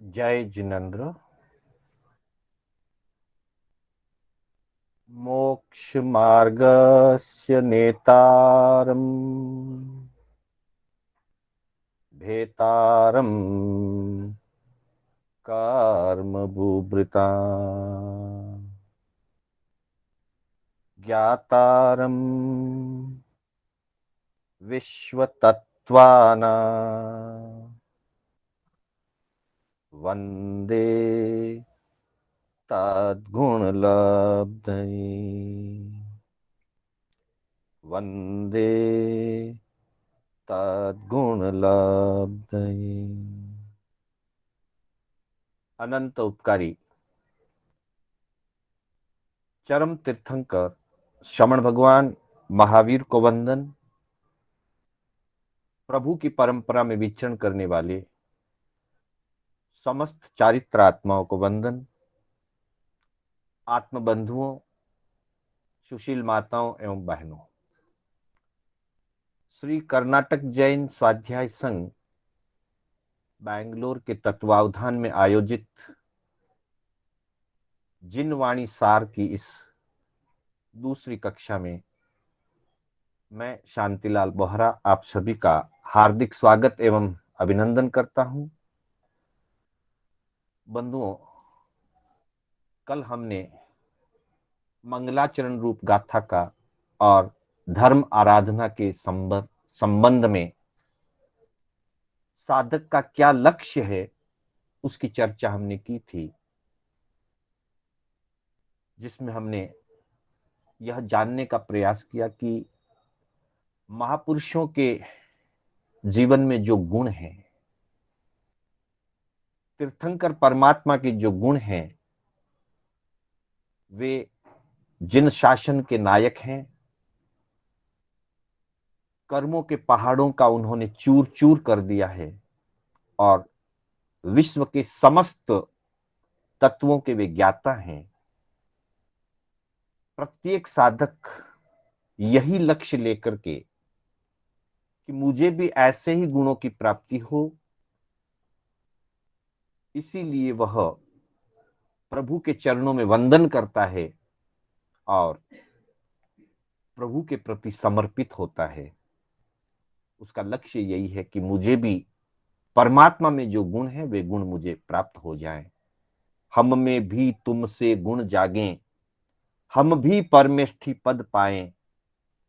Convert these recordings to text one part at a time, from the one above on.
जय जिनेन्द्र। मोक्ष मार्गस्य नेतारम् भेतारम् कर्मभूभृता ज्ञातारम् विश्वतत्त्वानां वन्दे तद्गुणलब्धये वन्दे तद्गुणलब्धये। अनंत उपकारी चरम तीर्थंकर श्रमण भगवान महावीर को वंदन। प्रभु की परंपरा में विचरण करने वाले समस्त चारित्र आत्माओं को वंदन। आत्म बंधुओं, सुशील माताओं एवं बहनों, श्री कर्नाटक जैन स्वाध्याय संघ बैंगलोर के तत्वावधान में आयोजित जिन वाणी सार की इस दूसरी कक्षा में मैं शांतिलाल बोहरा आप सभी का हार्दिक स्वागत एवं अभिनंदन करता हूं। बंधुओं, कल हमने मंगलाचरण रूप गाथा का और धर्म आराधना के संबंध में साधक का क्या लक्ष्य है उसकी चर्चा हमने की थी, जिसमें हमने यह जानने का प्रयास किया कि महापुरुषों के जीवन में जो गुण हैं, तीर्थंकर परमात्मा के जो गुण हैं, वे जिन शासन के नायक हैं, कर्मों के पहाड़ों का उन्होंने चूर चूर कर दिया है और विश्व के समस्त तत्वों के वे ज्ञाता हैं। प्रत्येक साधक यही लक्ष्य लेकर के कि मुझे भी ऐसे ही गुणों की प्राप्ति हो, इसीलिए वह प्रभु के चरणों में वंदन करता है और प्रभु के प्रति समर्पित होता है। उसका लक्ष्य यही है कि मुझे भी परमात्मा में जो गुण है वे गुण मुझे प्राप्त हो जाएं। हम में भी तुमसे गुण जागें, हम भी परमेष्ठी पद पाएं,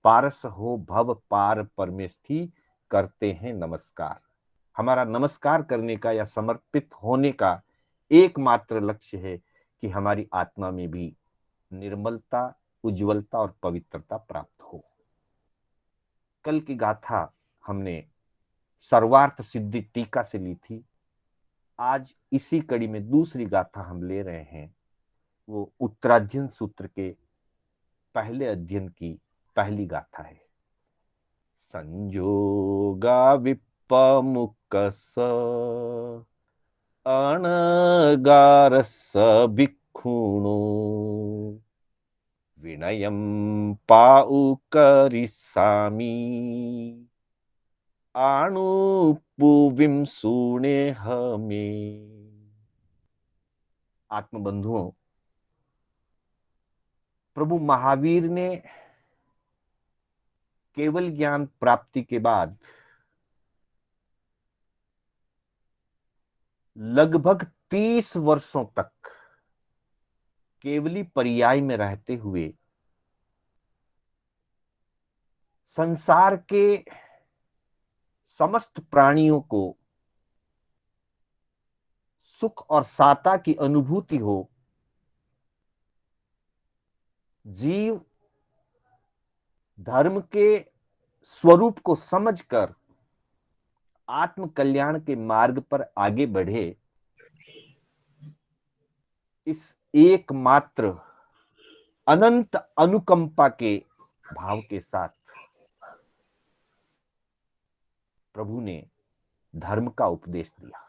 पारस हो भव पार परमेष्ठी करते हैं नमस्कार। हमारा नमस्कार करने का या समर्पित होने का एकमात्र लक्ष्य है कि हमारी आत्मा में भी निर्मलता, उज्ज्वलता और पवित्रता प्राप्त हो। कल की गाथा हमने सर्वार्थ सिद्धि टीका से ली थी। आज इसी कड़ी में दूसरी गाथा हम ले रहे हैं, वो उत्तराध्ययन सूत्र के पहले अध्ययन की पहली गाथा है। संजोगा विपमुकस अणगारस भिक्षुणो विनयं पाउकरिष्यामि आणुपुविं सुने हमें। आत्मबंधुओं, प्रभु महावीर ने केवल ज्ञान प्राप्ति के बाद लगभग 30 वर्षों तक केवली पर्याय में रहते हुए संसार के समस्त प्राणियों को सुख और साता की अनुभूति हो, जीव धर्म के स्वरूप को समझकर आत्म कल्याण के मार्ग पर आगे बढ़े, इस एकमात्र अनंत अनुकंपा के भाव के साथ प्रभु ने धर्म का उपदेश दिया।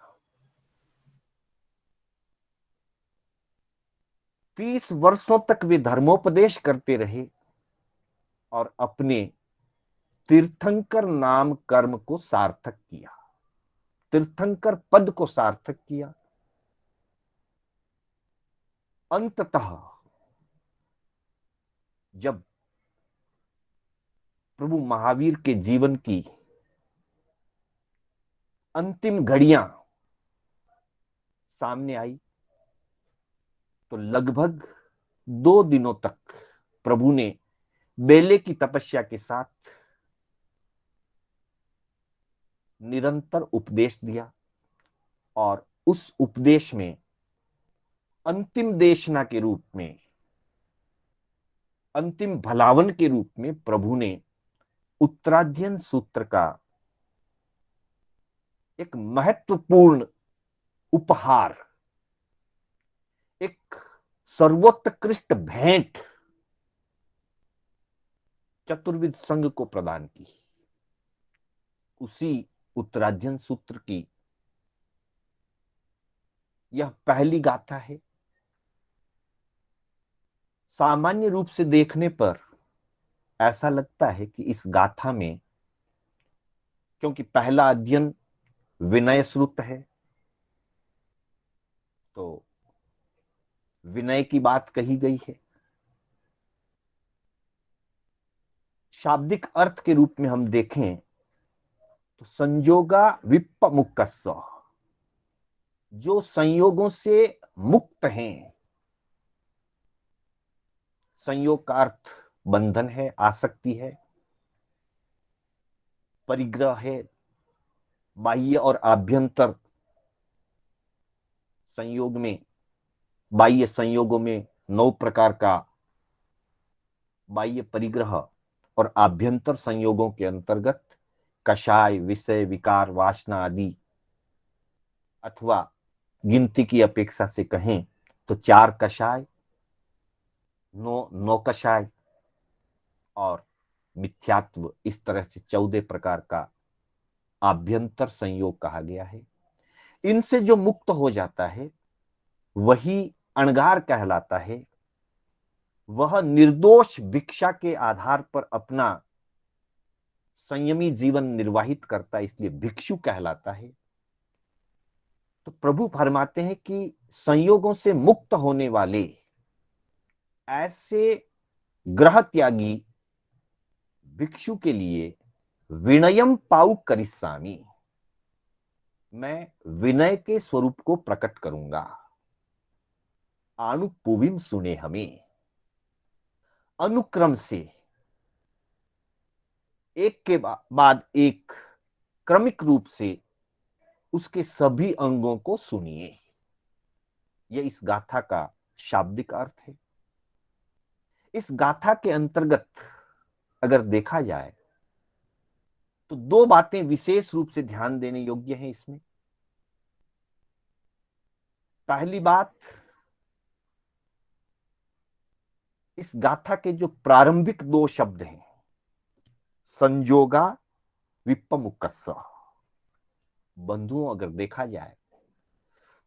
30 वर्षों तक वे धर्मोपदेश करते रहे। और अपने तीर्थंकर नाम कर्म को सार्थक किया, तीर्थंकर पद को सार्थक किया। अंततः जब प्रभु महावीर के जीवन की अंतिम घड़ियां सामने आई तो लगभग 2 दिनों तक प्रभु ने बेले की तपस्या के साथ निरंतर उपदेश दिया और उस उपदेश में अंतिम देशना के रूप में, अंतिम भलावन के रूप में प्रभु ने उत्तराध्ययन सूत्र का एक महत्वपूर्ण उपहार, एक सर्वोत्कृष्ट भेंट चतुर्विद संघ को प्रदान की। उसी उत्तराध्ययन सूत्र की यह पहली गाथा है। सामान्य रूप से देखने पर ऐसा लगता है कि इस गाथा में, क्योंकि पहला अध्ययन विनय श्रुत है, तो विनय की बात कही गई है। शाब्दिक अर्थ के रूप में हम देखें तो संयोगा विप्पमुक्कस्स, जो संयोगों से मुक्त हैं। संयोग का अर्थ बंधन है, आसक्ति है, परिग्रह है, बाह्य और आभ्यंतर संयोग में, बाह्य संयोगों में 9 प्रकार का बाह्य परिग्रह और आभ्यंतर संयोगों के अंतर्गत कषाय, विषय, विकार, वासना आदि, अथवा गिनती की अपेक्षा से कहें तो 4 कषाय, 9 कषाय और मिथ्यात्व, इस तरह से 14 प्रकार का आभ्यंतर संयोग कहा गया है। इनसे जो मुक्त हो जाता है वही अणगार कहलाता है। वह निर्दोष भिक्षा के आधार पर अपना संयमी जीवन निर्वाहित करता, इसलिए भिक्षु कहलाता है। तो प्रभु फरमाते हैं कि संयोगों से मुक्त होने वाले ऐसे ग्रह त्यागी भिक्षु के लिए विनयम पाउ करिष्यामि, मैं विनय के स्वरूप को प्रकट करूंगा। आनुपुविम सुने हमें, अनुक्रम से एक के बाद एक क्रमिक रूप से उसके सभी अंगों को सुनिए। यह इस गाथा का शाब्दिक अर्थ है। इस गाथा के अंतर्गत अगर देखा जाए तो 2 बातें विशेष रूप से ध्यान देने योग्य हैं इसमें। पहली बात, इस गाथा के जो प्रारंभिक 2 शब्द हैं, संयोगा विप्पमुक्कस्स, बंधुओं अगर देखा जाए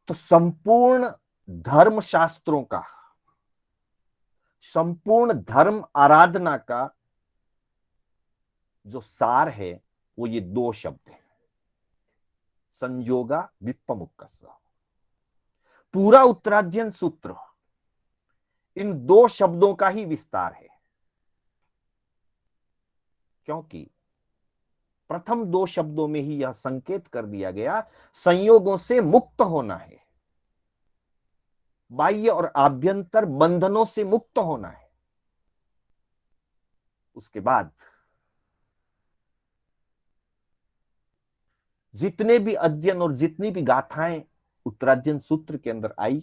तो संपूर्ण धर्म शास्त्रों का, संपूर्ण धर्म आराधना का जो सार है वो ये 2 शब्द हैं, संयोगा विप्पमुक्कस्स। पूरा उत्तराध्ययन सूत्र इन 2 शब्दों का ही विस्तार है, क्योंकि प्रथम 2 शब्दों में ही यह संकेत कर दिया गया संयोगों से मुक्त होना है, बाह्य और आभ्यंतर बंधनों से मुक्त होना है। उसके बाद जितने भी अध्ययन और जितनी भी गाथाएं उत्तराध्ययन सूत्र के अंदर आई,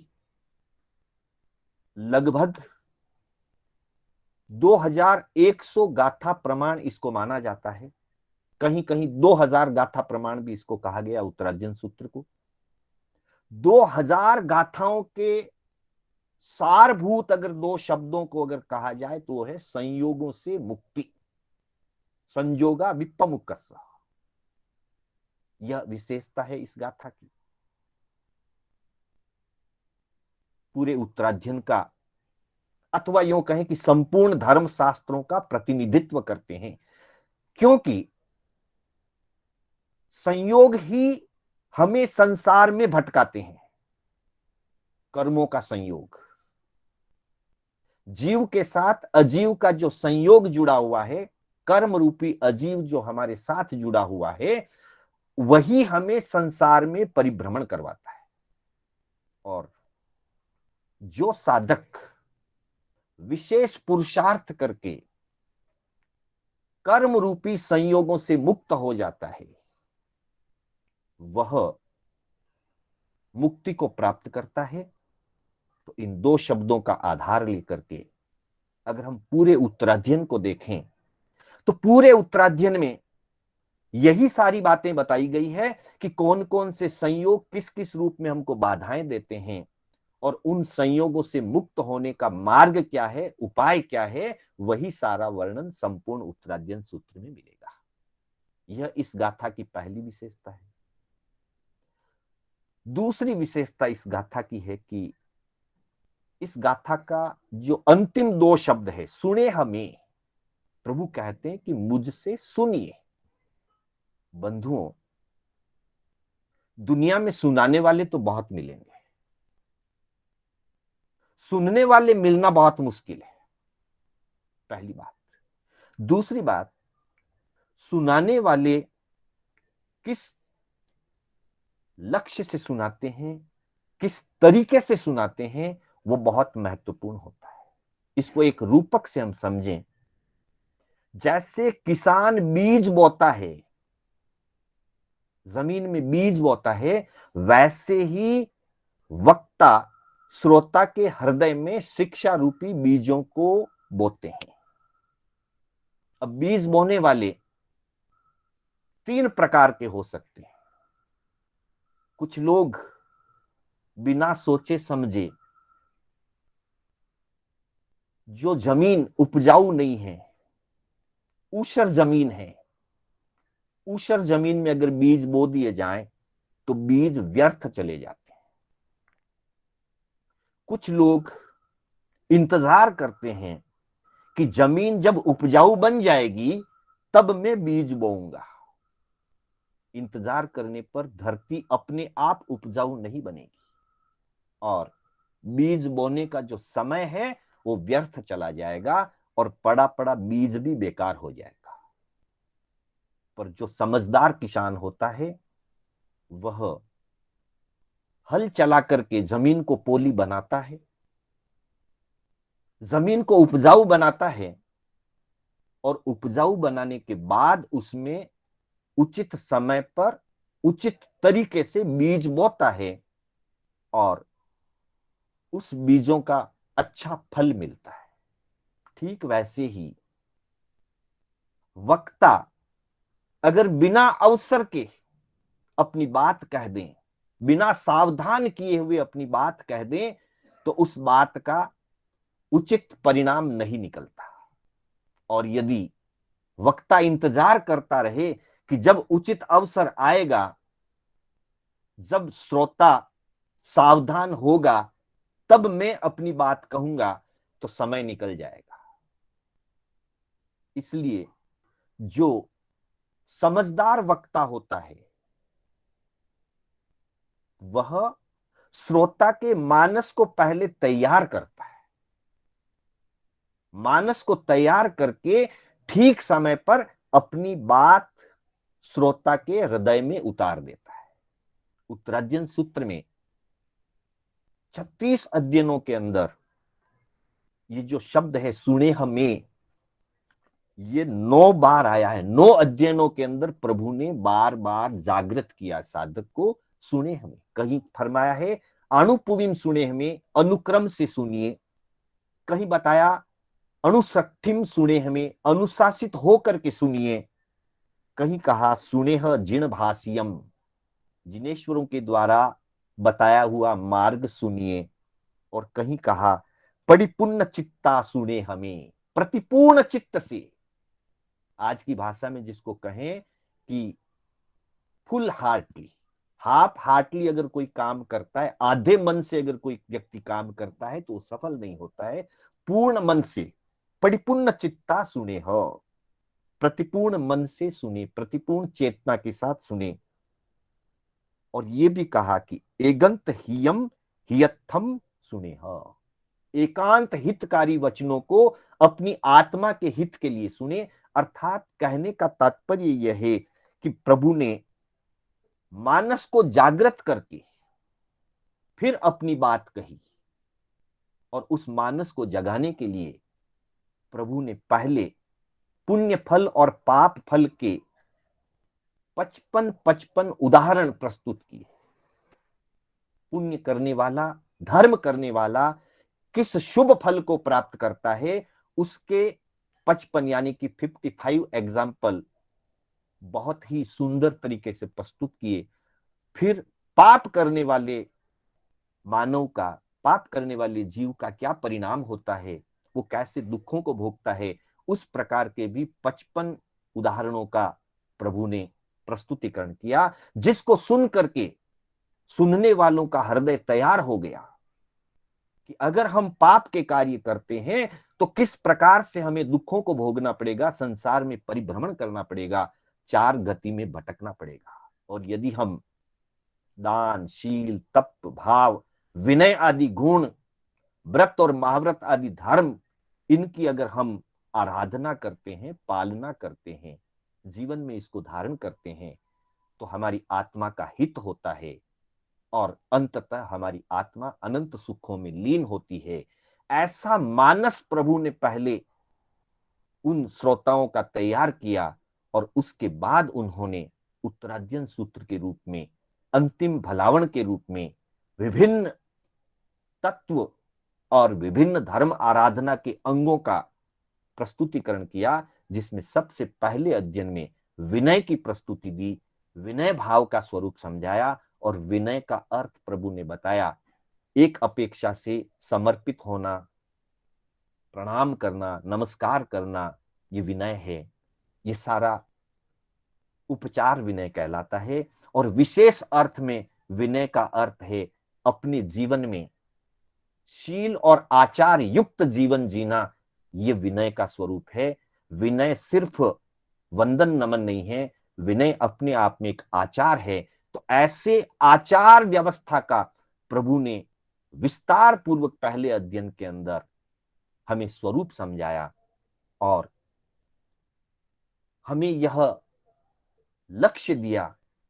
लगभग 2100 गाथा प्रमाण इसको माना जाता है। कहीं कहीं 2000 गाथा प्रमाण भी इसको कहा गया उत्तराध्ययन सूत्र को। 2000 गाथाओं के सारभूत अगर 2 शब्दों को अगर कहा जाए तो वो है संयोगों से मुक्ति, संयोगा विप्पमुक्कस्स। यह विशेषता है इस गाथा की। पूरे उत्तराध्ययन का अथवा यूं कहें कि संपूर्ण धर्म शास्त्रों का प्रतिनिधित्व करते हैं, क्योंकि संयोग ही हमें संसार में भटकाते हैं। कर्मों का संयोग, जीव के साथ अजीव का जो संयोग जुड़ा हुआ है, कर्म रूपी अजीव जो हमारे साथ जुड़ा हुआ है, वही हमें संसार में परिभ्रमण करवाता है। और जो साधक विशेष पुरुषार्थ करके कर्म रूपी संयोगों से मुक्त हो जाता है, वह मुक्ति को प्राप्त करता है। तो इन दो शब्दों का आधार लेकर के अगर हम पूरे उत्तराध्ययन को देखें, तो पूरे उत्तराध्ययन में यही सारी बातें बताई गई है कि कौन कौन से संयोग किस किस रूप में हमको बाधाएं देते हैं, और उन संयोगों से मुक्त होने का मार्ग क्या है, उपाय क्या है, वही सारा वर्णन संपूर्ण उत्तराध्ययन सूत्र में मिलेगा। यह इस गाथा की पहली विशेषता है। दूसरी विशेषता इस गाथा की है कि इस गाथा का जो अंतिम दो शब्द है, सुने हमें, प्रभु कहते हैं कि मुझसे सुनिए। बंधुओं, दुनिया में सुनाने वाले तो बहुत मिलेंगे, सुनने वाले मिलना बहुत मुश्किल है, पहली बात। दूसरी बात, सुनाने वाले किस लक्ष्य से सुनाते हैं, किस तरीके से सुनाते हैं, वो बहुत महत्वपूर्ण होता है। इसको एक रूपक से हम समझें, जैसे किसान बीज बोता है, जमीन में बीज बोता है, वैसे ही वक्ता श्रोता के हृदय में शिक्षा रूपी बीजों को बोते हैं। अब बीज बोने वाले तीन प्रकार के हो सकते हैं। कुछ लोग बिना सोचे समझे, जो जमीन उपजाऊ नहीं है, ऊसर जमीन है, ऊसर जमीन में अगर बीज बो दिए जाएं तो बीज व्यर्थ चले जाते हैं। कुछ लोग इंतजार करते हैं कि जमीन जब उपजाऊ बन जाएगी तब मैं बीज बोऊंगा। इंतजार करने पर धरती अपने आप उपजाऊ नहीं बनेगी, और बीज बोने का जो समय है वो व्यर्थ चला जाएगा, और पड़ा पड़ा बीज भी बेकार हो जाएगा। पर जो समझदार किसान होता है, वह हल चला करके जमीन को पोली बनाता है, जमीन को उपजाऊ बनाता है, और उपजाऊ बनाने के बाद उसमें उचित समय पर उचित तरीके से बीज बोता है, और उस बीजों का अच्छा फल मिलता है। ठीक वैसे ही वक्ता अगर बिना अवसर के अपनी बात कह दें, बिना सावधान किए हुए अपनी बात कह दें, तो उस बात का उचित परिणाम नहीं निकलता। और यदि वक्ता इंतजार करता रहे कि जब उचित अवसर आएगा, जब श्रोता सावधान होगा, तब मैं अपनी बात कहूंगा, तो समय निकल जाएगा। इसलिए जो समझदार वक्ता होता है, वह श्रोता के मानस को पहले तैयार करता है, मानस को तैयार करके ठीक समय पर अपनी बात श्रोता के हृदय में उतार देता है। उत्तराध्ययन सूत्र में 36 अध्ययनों के अंदर ये जो शब्द है सुने हमें, ये 9 बार आया है। 9 अध्ययनों के अंदर प्रभु ने बार बार जागृत किया साधक को, सुने हमें। कहीं फरमाया है अणुपुविम सुने हमें, अनुक्रम से सुनिए। कहीं बताया अनुसठिम सुने हमें, अनुशासित होकर के सुनिए। कहीं कहा सुनेह जिण भाष्यम, जिनेश्वरों के द्वारा बताया हुआ मार्ग सुनिए। और कहीं कहा परिपूर्ण चित्ता सुने हमें, प्रतिपूर्ण चित्त से, आज की भाषा में जिसको कहें कि फुल हार्टली, हाफ हार्टली अगर कोई काम करता है, आधे मन से अगर कोई व्यक्ति काम करता है, तो वो सफल नहीं होता है। प्रतिपूर्ण मन से परिपूर्ण चित्ता सुने हो, प्रतिपूर्ण मन से सुने, प्रतिपूर्ण चेतना के साथ सुने। और ये भी कहा कि एगंत हियम हियत्थम सुने हो, एकांत हितकारी वचनों को अपनी आत्मा के हित के लिए सुने। अर्थात कहने का तात्पर्य यह है कि प्रभु ने मानस को जागृत करके फिर अपनी बात कही, और उस मानस को जगाने के लिए प्रभु ने पहले पुण्य फल और पाप फल के 55 उदाहरण प्रस्तुत किए। पुण्य करने वाला, धर्म करने वाला किस शुभ फल को प्राप्त करता है, उसके 55 यानी कि 55 एग्जाम्पल बहुत ही सुंदर तरीके से प्रस्तुत किए। फिर पाप करने वाले मानव का, पाप करने वाले जीव का क्या परिणाम होता है, वो कैसे दुखों को भोगता है, उस प्रकार के भी 55 उदाहरणों का प्रभु ने प्रस्तुतिकरण किया, जिसको सुन करके सुनने वालों का हृदय तैयार हो गया कि अगर हम पाप के कार्य करते हैं तो किस प्रकार से हमें दुखों को भोगना पड़ेगा, संसार में परिभ्रमण करना पड़ेगा, चार गति में भटकना पड़ेगा। और यदि हम दान, शील, तप, भाव, विनय आदि गुण, व्रत और महाव्रत आदि धर्म, इनकी अगर हम आराधना करते हैं, पालना करते हैं, जीवन में इसको धारण करते हैं, तो हमारी आत्मा का हित होता है और अंततः हमारी आत्मा अनंत सुखों में लीन होती है। ऐसा मानस प्रभु ने पहले उन श्रोताओं का तैयार किया, और उसके बाद उन्होंने उत्तरार्जन सूत्र के रूप में, अंतिम भलावण के रूप में विभिन्न तत्व और विभिन्न धर्म आराधना के अंगों का प्रस्तुतिकरण किया, जिसमें सबसे पहले अध्ययन में विनय की प्रस्तुति दी, विनय भाव का स्वरूप समझाया, और विनय का अर्थ प्रभु ने बताया। एक अपेक्षा से समर्पित होना, प्रणाम करना, नमस्कार करना, ये विनय है। ये सारा उपचार विनय कहलाता है। और विशेष अर्थ में विनय का अर्थ है अपने जीवन में शील और आचार युक्त जीवन जीना, ये विनय का स्वरूप है। विनय सिर्फ वंदन नमन नहीं है, विनय अपने आप में एक आचार है। तो ऐसे आचार व्यवस्था का प्रभु ने विस्तार पूर्वक पहले अध्ययन के अंदर हमें स्वरूप समझाया, और हमें यह लक्ष्य दिया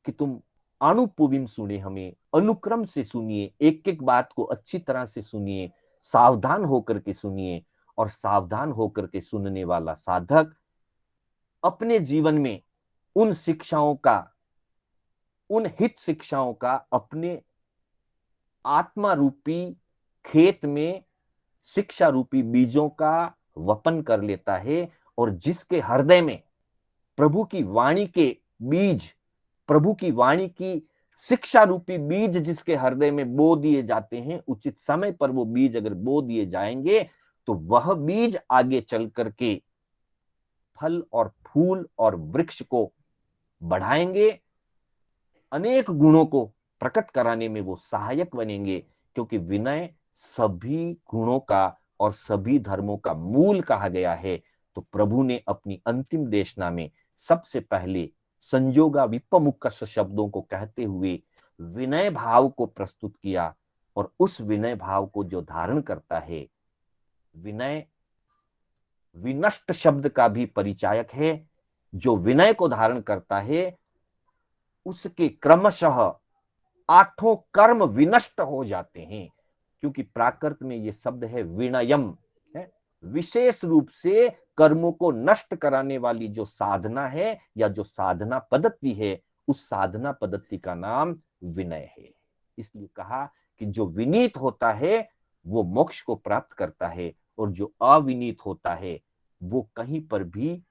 कि तुम अनुपुविम सुने, हमें अनुक्रम से सुनिए, एक एक बात को अच्छी तरह से सुनिए, सावधान होकर के सुनिए। और सावधान होकर के सुनने वाला साधक अपने जीवन में उन शिक्षाओं का, उन हित शिक्षाओं का अपने आत्मा रूपी खेत में शिक्षा रूपी बीजों का वपन कर लेता है। और जिसके हृदय में प्रभु की वाणी के बीज, प्रभु की वाणी की शिक्षा रूपी बीज जिसके हृदय में बो दिए जाते हैं, उचित समय पर वो बीज अगर बो दिए जाएंगे तो वह बीज आगे चल करके फल और फूल और वृक्ष को बढ़ाएंगे, अनेक गुणों को प्रकट कराने में वो सहायक बनेंगे। क्योंकि विनय सभी गुणों का और सभी धर्मों का मूल कहा गया है। तो प्रभु ने अपनी अंतिम देशना में सबसे पहले संयोगा विपमुक्ष शब्दों को कहते हुए विनय भाव को प्रस्तुत किया। और उस विनय भाव को जो धारण करता है, विनय विनष्ट शब्द का भी परिचायक है। जो विनय को धारण करता है उसके क्रमशः आठों कर्म विनष्ट हो जाते हैं। क्योंकि प्राकृत में ये शब्द है विनयम, है विशेष रूप से कर्मों को नष्ट कराने वाली जो साधना है या जो साधना पद्धति है, उस साधना पद्धति का नाम विनय है। इसलिए कहा कि जो विनीत होता है वो मोक्ष को प्राप्त करता है, और जो अविनीत होता है वो कहीं पर भी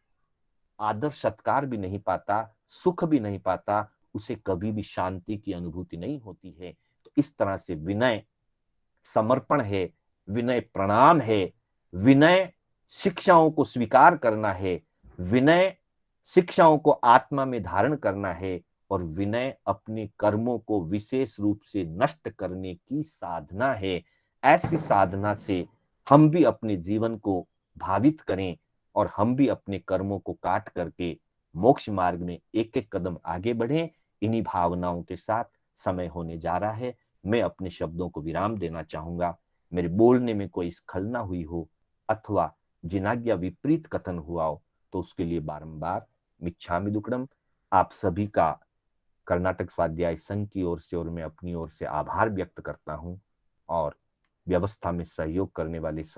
आदर सत्कार भी नहीं पाता, सुख भी नहीं पाता, उसे कभी भी शांति की अनुभूति नहीं होती है। तो इस तरह से विनय समर्पण है, विनय प्रणाम है, विनय शिक्षाओं को स्वीकार करना है, विनय शिक्षाओं को आत्मा में धारण करना है, और विनय अपने कर्मों को विशेष रूप से नष्ट करने की साधना है। ऐसी साधना से हम भी अपने जीवन को भावित करें और हम भी अपने कर्मों को काट करके मोक्ष मार्ग में एक एक कदम आगे बढ़ें। इन्हीं भावनाओं के साथ समय होने जा रहा है। मैं अपने शब्दों को विराम देना चाहूंगा। मेरे बोलने में कोई स्खलना हुई हो अथवा जिनाज्ञा विपरीत कथन हुआ हो तो उसके लिए बारंबार मिच्छामि दुक्कडम। आप सभी का कर्नाटक स्वाध्याय संघ की ओर से और मैं अपनी ओर से आभार व्यक्त करता हूं और व्यवस्था में सहयोग करने वाले सभी